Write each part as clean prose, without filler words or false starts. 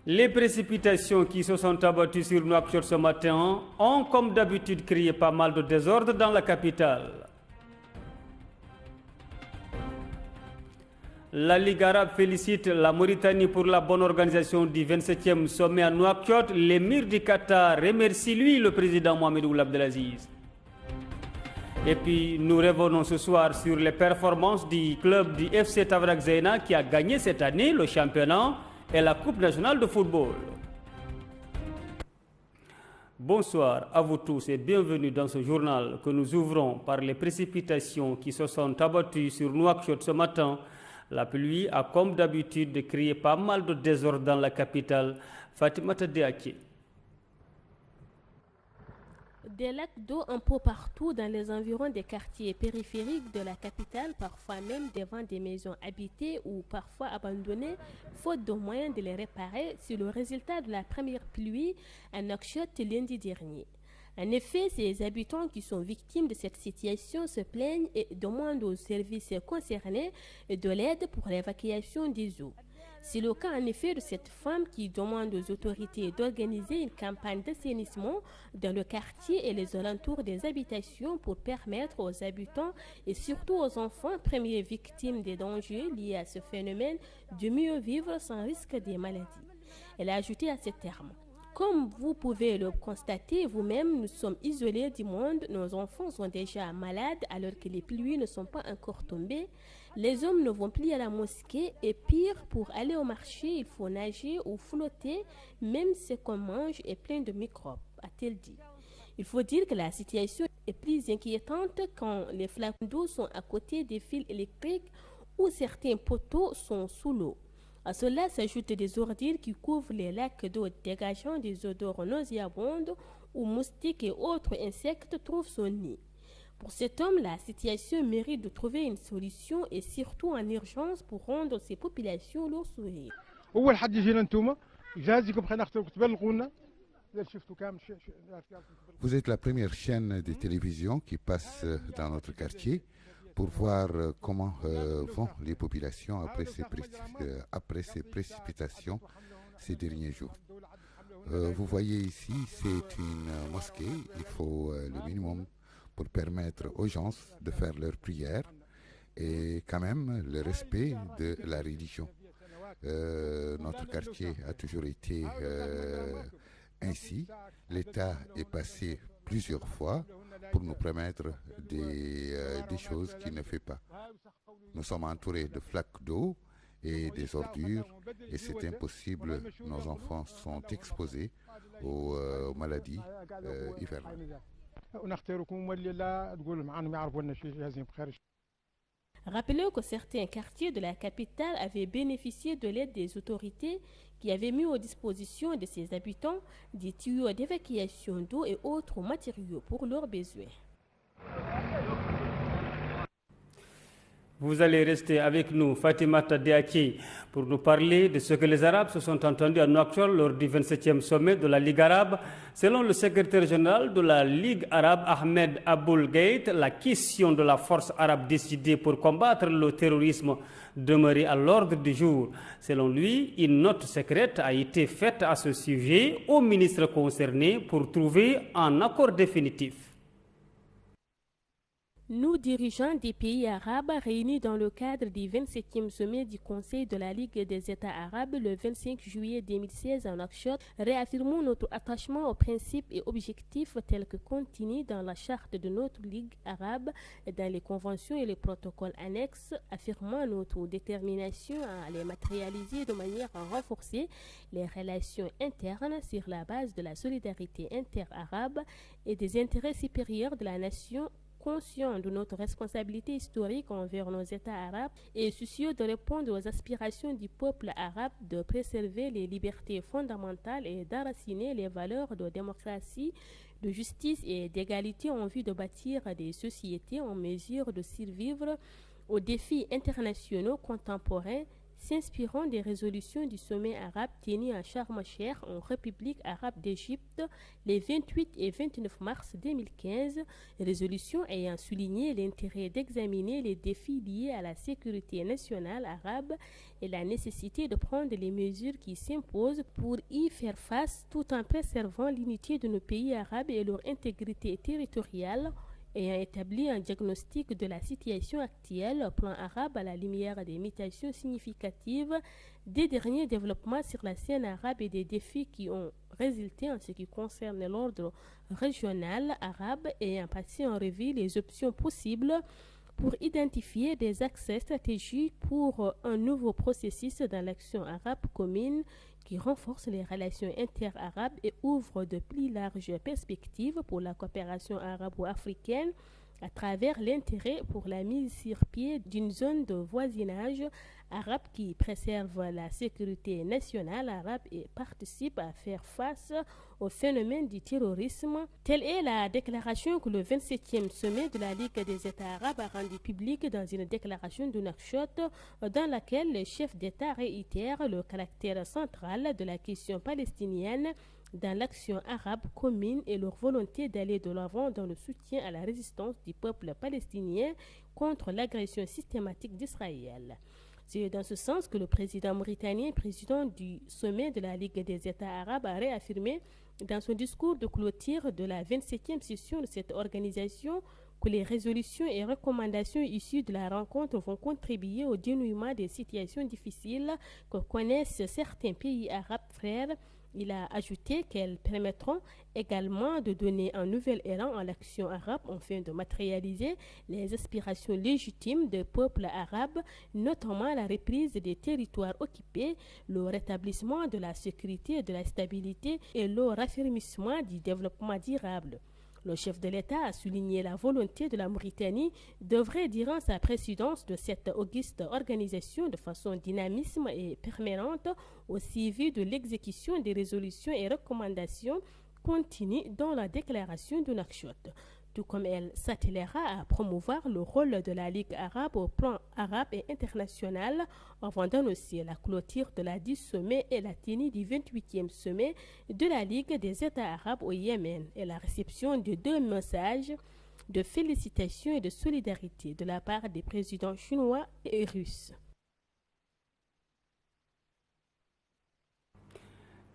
Les précipitations qui se sont abattues sur Nouakchott ce matin ont, comme d'habitude, créé pas mal de désordre dans la capitale. La Ligue arabe félicite la Mauritanie pour la bonne organisation du 27e sommet à Nouakchott. L'émir du Qatar remercie lui le président Mohamed Ould Abdelaziz. Et puis nous revenons ce soir sur les performances du club du FC Tavrak Zeina qui a gagné cette année le championnat et la Coupe nationale de football. Bonsoir à vous tous et bienvenue dans ce journal que nous ouvrons par les précipitations qui se sont abattues sur Nouakchott ce matin. La pluie a comme d'habitude créé pas mal de désordre dans la capitale. Fatimata Diaké. Des lacs d'eau un peu partout dans les environs des quartiers périphériques de la capitale, parfois même devant des maisons habitées ou parfois abandonnées, faute de moyens de les réparer, c'est le résultat de la première pluie à Nouakchott lundi dernier. En effet, ces habitants qui sont victimes de cette situation se plaignent et demandent aux services concernés de l'aide pour l'évacuation des eaux. C'est le cas en effet de cette femme qui demande aux autorités d'organiser une campagne d'assainissement dans le quartier et les alentours des habitations pour permettre aux habitants et surtout aux enfants, premières victimes des dangers liés à ce phénomène, de mieux vivre sans risque des maladies. Elle a ajouté à ce terme: comme vous pouvez le constater vous-même, nous sommes isolés du monde, nos enfants sont déjà malades alors que les pluies ne sont pas encore tombées. Les hommes ne vont plus à la mosquée et pire, pour aller au marché, il faut nager ou flotter, même ce qu'on mange est plein de microbes, a-t-elle dit. Il faut dire que la situation est plus inquiétante quand les flacons d'eau sont à côté des fils électriques ou certains poteaux sont sous l'eau. À cela s'ajoutent des ordures qui couvrent les lacs d'eau dégageant des odeurs nauséabondes où moustiques et autres insectes trouvent son nid. Pour cet homme, la situation mérite de trouver une solution et surtout en urgence pour rendre ces populations leur sourire. Vous êtes la première chaîne de télévision qui passe dans notre quartier pour voir comment vont les populations après ces précipitations ces derniers jours. Vous voyez ici, c'est une mosquée. Il faut le minimum pour permettre aux gens de faire leurs prières et quand même le respect de la religion. Notre quartier a toujours été ainsi. L'État est passé plusieurs fois pour nous permettre des choses qu'il ne fait pas. Nous sommes entourés de flaques d'eau et des ordures et c'est impossible. Nos enfants sont exposés aux maladies hivernales. Rappelons que certains quartiers de la capitale avaient bénéficié de l'aide des autorités qui avaient mis aux dispositions de ses habitants des tuyaux d'évacuation d'eau et autres matériaux pour leurs besoins. Vous allez rester avec nous, Fatimata Diaké, pour nous parler de ce que les Arabes se sont entendus à Nouakchott lors du 27e sommet de la Ligue arabe. Selon le secrétaire général de la Ligue arabe, Ahmed Aboul Gheit, la question de la force arabe décidée pour combattre le terrorisme demeurait à l'ordre du jour. Selon lui, une note secrète a été faite à ce sujet aux ministres concernés pour trouver un accord définitif. Nous, dirigeants des pays arabes réunis dans le cadre du 27e sommet du Conseil de la Ligue des États arabes le 25 juillet 2016 à Nouakchott, réaffirmons notre attachement aux principes et objectifs tels que contenus dans la charte de notre Ligue arabe, dans les conventions et les protocoles annexes, affirmant notre détermination à les matérialiser de manière à renforcer les relations internes sur la base de la solidarité inter-arabe et des intérêts supérieurs de la nation, conscient de notre responsabilité historique envers nos États arabes et soucieux de répondre aux aspirations du peuple arabe de préserver les libertés fondamentales et d'enraciner les valeurs de démocratie, de justice et d'égalité en vue de bâtir des sociétés en mesure de survivre aux défis internationaux contemporains s'inspirant des résolutions du sommet arabe tenu à Sharm el-Cheikh en République arabe d'Égypte les 28 et 29 mars 2015, résolutions ayant souligné l'intérêt d'examiner les défis liés à la sécurité nationale arabe et la nécessité de prendre les mesures qui s'imposent pour y faire face tout en préservant l'unité de nos pays arabes et leur intégrité territoriale, ayant établi un diagnostic de la situation actuelle au plan arabe à la lumière des mutations significatives des derniers développements sur la scène arabe et des défis qui ont résulté en ce qui concerne l'ordre régional arabe, ayant passé en revue les options possibles pour identifier des axes stratégiques pour un nouveau processus dans l'action arabe commune qui renforce les relations inter-arabes et ouvre de plus larges perspectives pour la coopération arabo-africaine à travers l'intérêt pour la mise sur pied d'une zone de voisinage arabe qui préserve la sécurité nationale arabe et participe à faire face au phénomène du terrorisme. Telle est la déclaration que le 27e sommet de la Ligue des États arabes a rendue publique dans une déclaration de Nouakchott dans laquelle le chef d'État réitère le caractère central de la question palestinienne dans l'action arabe commune et leur volonté d'aller de l'avant dans le soutien à la résistance du peuple palestinien contre l'agression systématique d'Israël. C'est dans ce sens que le président mauritanien, président du sommet de la Ligue des États arabes, a réaffirmé dans son discours de clôture de la 27e session de cette organisation que les résolutions et recommandations issues de la rencontre vont contribuer au dénouement des situations difficiles que connaissent certains pays arabes frères. Il a ajouté qu'elles permettront également de donner un nouvel élan à l'action arabe afin de matérialiser les aspirations légitimes des peuples arabes, notamment la reprise des territoires occupés, le rétablissement de la sécurité et de la stabilité et le raffermissement du développement durable. Le chef de l'État a souligné la volonté de la Mauritanie d'œuvrer durant sa présidence de cette auguste organisation de façon dynamisme et permanente au suivi de l'exécution des résolutions et recommandations contenues dans la déclaration de Nouakchott, tout comme elle s'attellera à promouvoir le rôle de la Ligue arabe au plan arabe et international avant d'annoncer la clôture de la 10 sommet et la tenue du 28e sommet de la Ligue des États arabes au Yémen et la réception de 2 messages de félicitations et de solidarité de la part des présidents chinois et russes.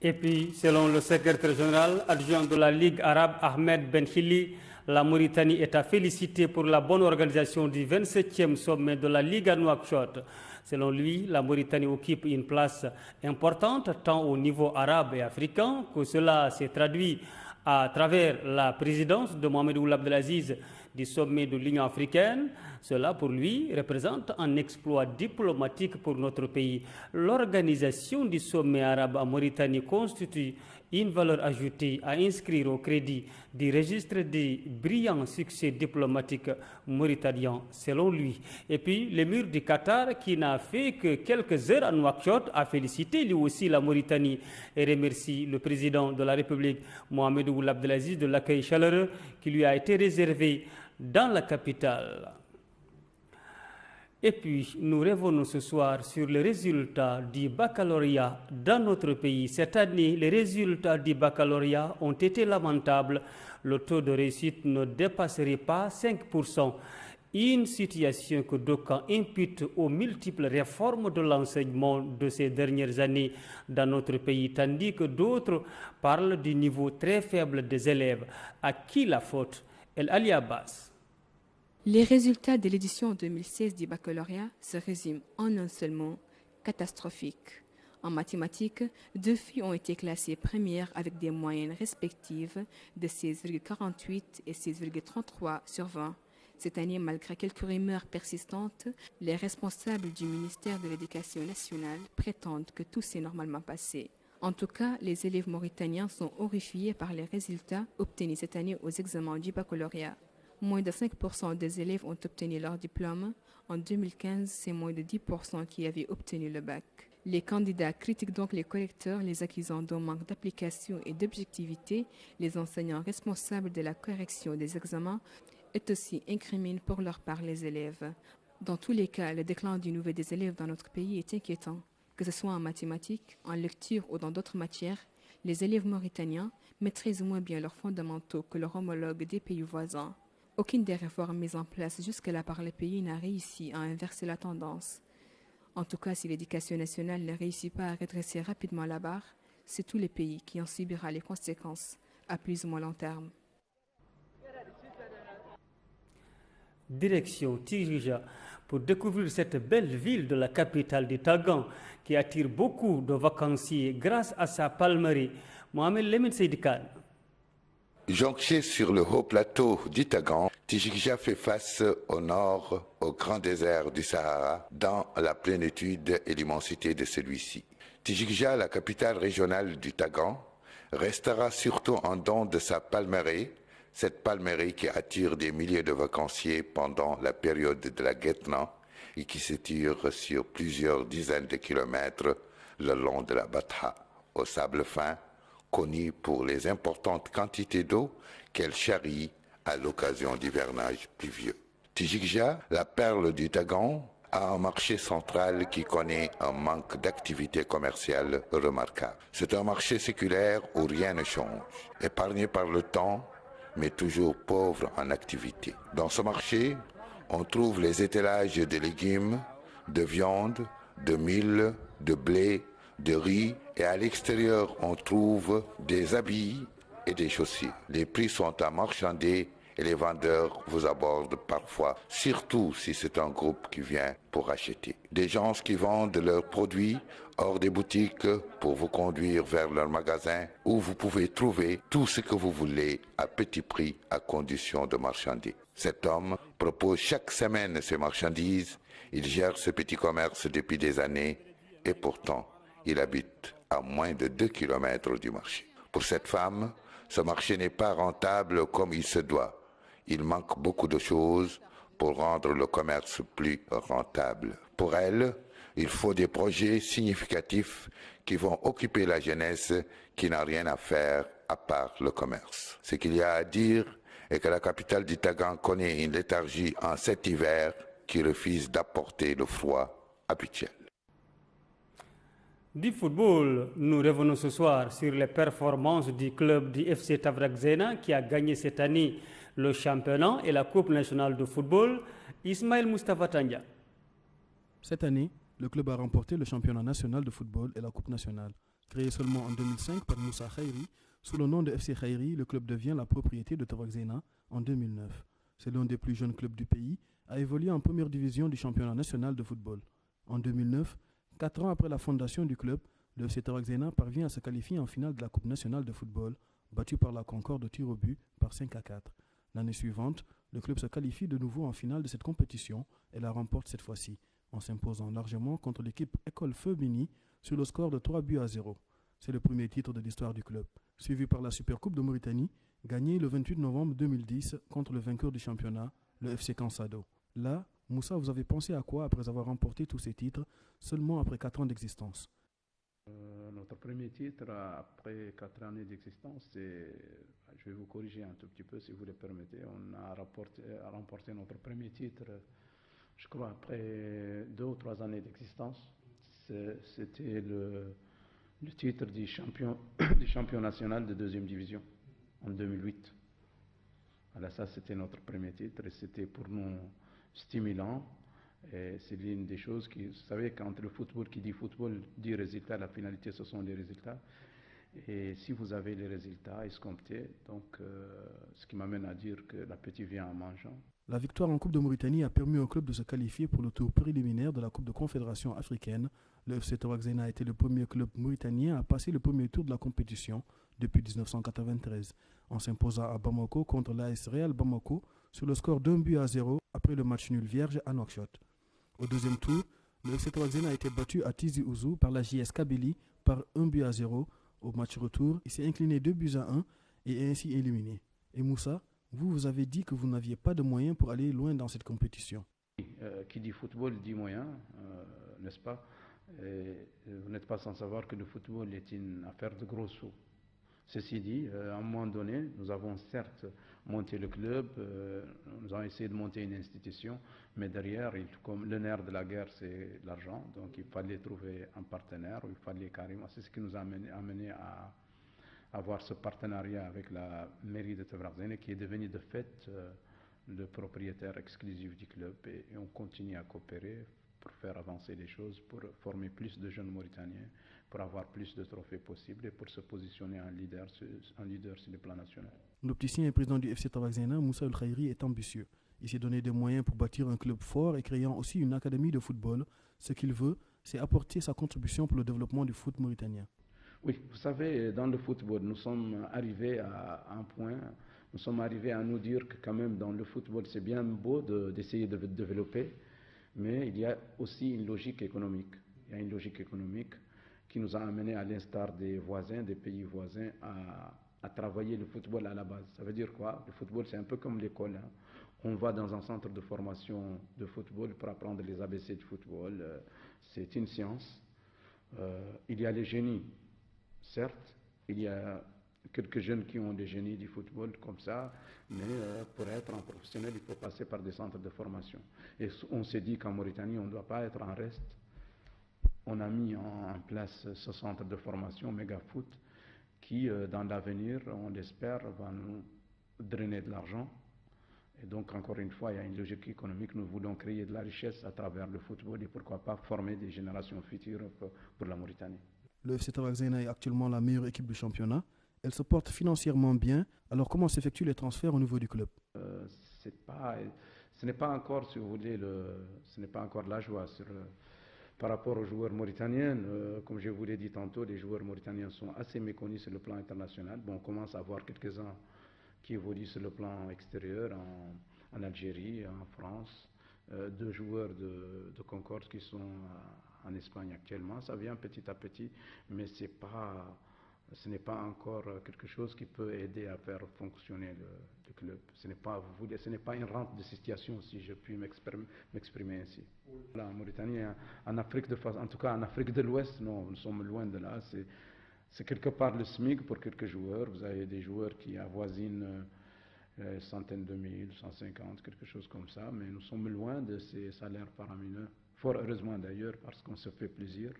Et puis, selon le secrétaire général adjoint de la Ligue arabe, Ahmed Ben Hili, la Mauritanie est à féliciter pour la bonne organisation du 27e sommet de la Ligue à Nouakchott. Selon lui, la Mauritanie occupe une place importante tant au niveau arabe et africain que cela s'est traduit à travers la présidence de Mohamed Ould Abdelaziz du sommet de l'Union africaine. Cela, pour lui, représente un exploit diplomatique pour notre pays. L'organisation du sommet arabe en Mauritanie constitue une valeur ajoutée à inscrire au crédit du registre des brillants succès diplomatiques mauritaniens, selon lui. Et puis, l'émir du Qatar, qui n'a fait que quelques heures à Nouakchott, a félicité lui aussi la Mauritanie et remercie le président de la République, Mohamed Ould Abdelaziz, de l'accueil chaleureux qui lui a été réservé dans la capitale. Et puis, nous revenons ce soir sur les résultats du baccalauréat dans notre pays. Cette année, les résultats du baccalauréat ont été lamentables. Le taux de réussite ne dépasserait pas 5%. Une situation que d'aucuns imputent aux multiples réformes de l'enseignement de ces dernières années dans notre pays, tandis que d'autres parlent du niveau très faible des élèves. À qui la faute? El Ali Abbas. Les résultats de l'édition 2016 du baccalauréat se résument en un seul mot, catastrophique. En mathématiques, 2 filles ont été classées premières avec des moyennes respectives de 16,48 et 16,33 sur 20. Cette année, malgré quelques rumeurs persistantes, les responsables du ministère de l'Éducation nationale prétendent que tout s'est normalement passé. En tout cas, les élèves mauritaniens sont horrifiés par les résultats obtenus cette année aux examens du baccalauréat. Moins de 5% des élèves ont obtenu leur diplôme. En 2015, c'est moins de 10% qui avaient obtenu le bac. Les candidats critiquent donc les correcteurs, les accusant d'un manque d'application et d'objectivité. Les enseignants responsables de la correction des examens et aussi incriminent pour leur part les élèves. Dans tous les cas, le déclin du niveau des élèves dans notre pays est inquiétant. Que ce soit en mathématiques, en lecture ou dans d'autres matières, les élèves mauritaniens maîtrisent moins bien leurs fondamentaux que leurs homologues des pays voisins. Aucune des réformes mises en place jusque-là par le pays n'a réussi à inverser la tendance. En tout cas, si l'éducation nationale ne réussit pas à redresser rapidement la barre, c'est tout le pays qui en subira les conséquences à plus ou moins long terme. Direction Tirija pour découvrir cette belle ville de la capitale du Tagan qui attire beaucoup de vacanciers grâce à sa palmerie. Mohamed Lemine Seydikane. Jonché sur le haut plateau du Tagan, Tijikja fait face au nord, au grand désert du Sahara, dans la plénitude et l'immensité de celui-ci. Tijikja, la capitale régionale du Tagan, restera surtout en don de sa palmeraie, cette palmeraie qui attire des milliers de vacanciers pendant la période de la Guetnan et qui s'étire sur plusieurs dizaines de kilomètres le long de la Batha, au sable fin, connue pour les importantes quantités d'eau qu'elle charrie à l'occasion d'hivernages pluvieux. Tijikja, la perle du Tagan, a un marché central qui connaît un manque d'activité commerciale remarquable. C'est un marché séculaire où rien ne change, épargné par le temps, mais toujours pauvre en activité. Dans ce marché, on trouve les étalages de légumes, de viande, de mil, de blé, de riz, et à l'extérieur, on trouve des habits et des chaussures. Les prix sont à marchander et les vendeurs vous abordent parfois, surtout si c'est un groupe qui vient pour acheter. Des gens qui vendent leurs produits hors des boutiques pour vous conduire vers leur magasin où vous pouvez trouver tout ce que vous voulez à petit prix à condition de marchander. Cet homme propose chaque semaine ses marchandises, il gère ce petit commerce depuis des années et pourtant il habite à moins de 2 kilomètres du marché. Pour cette femme, ce marché n'est pas rentable comme il se doit. Il manque beaucoup de choses pour rendre le commerce plus rentable. Pour elle, il faut des projets significatifs qui vont occuper la jeunesse qui n'a rien à faire à part le commerce. Ce qu'il y a à dire est que la capitale du Tagan connaît une léthargie en cet hiver qui refuse d'apporter le froid habituel. Du football, nous revenons ce soir sur les performances du club du FC Tavrak-Zena qui a gagné cette année le championnat et la Coupe nationale de football. Ismaël Mustafa Tanja. Cette année, le club a remporté le championnat national de football et la Coupe nationale. Créé seulement en 2005 par Moussa Khairi, sous le nom de FC Khairi, le club devient la propriété de Tavrak-Zena en 2009. C'est l'un des plus jeunes clubs du pays, a évolué en première division du championnat national de football. En 2009, 4 ans après la fondation du club, le FC Tavrak-Zena parvient à se qualifier en finale de la Coupe nationale de football, battu par la Concorde de tir au but par 5-4. L'année suivante, le club se qualifie de nouveau en finale de cette compétition et la remporte cette fois-ci, en s'imposant largement contre l'équipe École Feu Mini sur le score de 3-0. C'est le premier titre de l'histoire du club, suivi par la Supercoupe de Mauritanie, gagnée le 28 novembre 2010 contre le vainqueur du championnat, le FC Kansado. Là, Moussa, vous avez pensé à quoi après avoir remporté tous ces titres seulement après 4 ans d'existence? Notre premier titre après 4 années d'existence, je vais vous corriger un tout petit peu si vous le permettez. On a remporté notre premier titre, je crois, après 2 ou 3 années d'existence. C'était le titre du champion national de 2e division en 2008. Alors ça, c'était notre premier titre et c'était pour nous stimulant. Et c'est l'une des choses qui, vous savez, quand le football, qui dit football, dit résultat, la finalité, ce sont les résultats. Et si vous avez les résultats escomptés, donc ce qui m'amène à dire que l'appétit vient en mangeant. La victoire en Coupe de Mauritanie a permis au club de se qualifier pour le tour préliminaire de la Coupe de Confédération africaine. Le FC Tavrak-Zena a été le premier club mauritanien à passer le premier tour de la compétition depuis 1993, en s'imposant à Bamako contre l'AS Real Bamako sur le score d'1-0 après le match nul vierge à Nouakchott. Au deuxième tour, le FC Tavrak-Zena a été battu à Tizi Ouzou par la JS Kabylie par 1-0. Au match retour, il s'est incliné 2-1 et est ainsi éliminé. Et Moussa, vous avez dit que vous n'aviez pas de moyens pour aller loin dans cette compétition. Qui dit football dit moyen, n'est-ce pas? Et vous n'êtes pas sans savoir que le football est une affaire de gros sous. Ceci dit, à un moment donné, nous avons certes monté le club, nous avons essayé de monter une institution, mais derrière, comme le nerf de la guerre, c'est l'argent, donc il fallait trouver un partenaire, il fallait carrément, c'est ce qui nous a amené à avoir ce partenariat avec la mairie de Tavraghzena, qui est devenu de fait le propriétaire exclusif du club, et on continue à coopérer pour faire avancer les choses, pour former plus de jeunes Mauritaniens, pour avoir plus de trophées possibles et pour se positionner en leader sur le plan national. L'opticien et président du FC Tavraghzena, Moussa El Khairi, est ambitieux. Il s'est donné des moyens pour bâtir un club fort et créant aussi une académie de football. Ce qu'il veut, c'est apporter sa contribution pour le développement du foot mauritanien. Oui, vous savez, dans le football, nous sommes arrivés à un point, nous sommes arrivés à nous dire que quand même dans le football, c'est bien beau d'essayer de développer, mais il y a aussi une logique économique. Il y a une logique économique qui nous a amenés, à l'instar des voisins, des pays voisins, à travailler le football à la base. Ça veut dire quoi? Le football, c'est un peu comme l'école. Hein. On va dans un centre de formation de football pour apprendre les ABC de football. C'est une science. Il y a les génies. Certes, il y a quelques jeunes qui ont des génies du football comme ça, mais pour être un professionnel, il faut passer par des centres de formation. Et on s'est dit qu'en Mauritanie, on ne doit pas être en reste. On a mis en place ce centre de formation Megafoot qui, dans l'avenir, on l'espère, va nous drainer de l'argent. Et donc, encore une fois, il y a une logique économique. Nous voulons créer de la richesse à travers le football et pourquoi pas former des générations futures pour la Mauritanie. Le FC Tavraghzena est actuellement la meilleure équipe du championnat. Elle se porte financièrement bien. Alors, comment s'effectuent les transferts au niveau du club? Ce n'est pas encore, si vous voulez, ce n'est pas encore la joie par rapport aux joueurs mauritaniens. Comme je vous l'ai dit tantôt, les joueurs mauritaniens sont assez méconnus sur le plan international. Bon, on commence à voir quelques-uns qui évoluent sur le plan extérieur, en Algérie, en France. 2 joueurs de Concorde qui sont en Espagne actuellement. Ça vient petit à petit, mais ce n'est pas encore quelque chose qui peut aider à faire fonctionner le club. Ce n'est pas une rente de situation, si je puis m'exprimer ainsi. Là, en Mauritanie, en tout cas en Afrique de l'Ouest, non, nous sommes loin de là. C'est quelque part le SMIC pour quelques joueurs. Vous avez des joueurs qui avoisinent centaines de mille, 150, quelque chose comme ça, mais nous sommes loin de ces salaires faramineux. Fort heureusement d'ailleurs, parce qu'on se fait plaisir.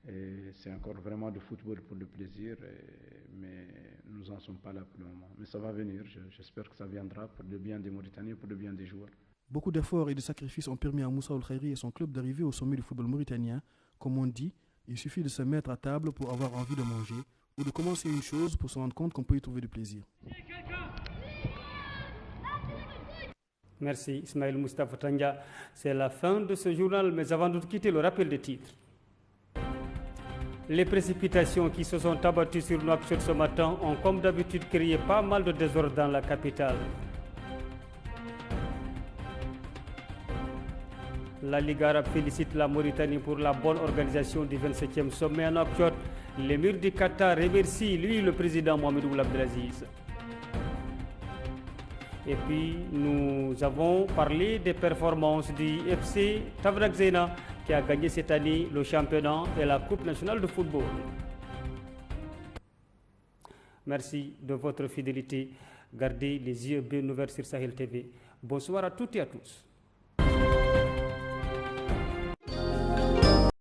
Et c'est encore vraiment le football pour le plaisir, mais nous n'en sommes pas là pour le moment. Mais ça va venir, j'espère que ça viendra pour le bien des Mauritaniens, pour le bien des joueurs. Beaucoup d'efforts et de sacrifices ont permis à Moussa El Khairi et son club d'arriver au sommet du football mauritanien. Comme on dit, il suffit de se mettre à table pour avoir envie de manger, ou de commencer une chose pour se rendre compte qu'on peut y trouver du plaisir. Merci Ismaël Moustapha Tanja. C'est la fin de ce journal, mais avant de quitter, le rappel des titres. Les précipitations qui se sont abattues sur Nouakchott ce matin ont comme d'habitude créé pas mal de désordre dans la capitale. La Ligue arabe félicite la Mauritanie pour la bonne organisation du 27e sommet à Nouakchott. L'émir du Qatar remercie, lui, le président Mohamed Ould Abdelaziz. Et puis, nous avons parlé des performances du FC Tavraghzena qui a gagné cette année le championnat et la Coupe nationale de football. Merci de votre fidélité. Gardez les yeux bien ouverts sur Sahel TV. Bonsoir à toutes et à tous.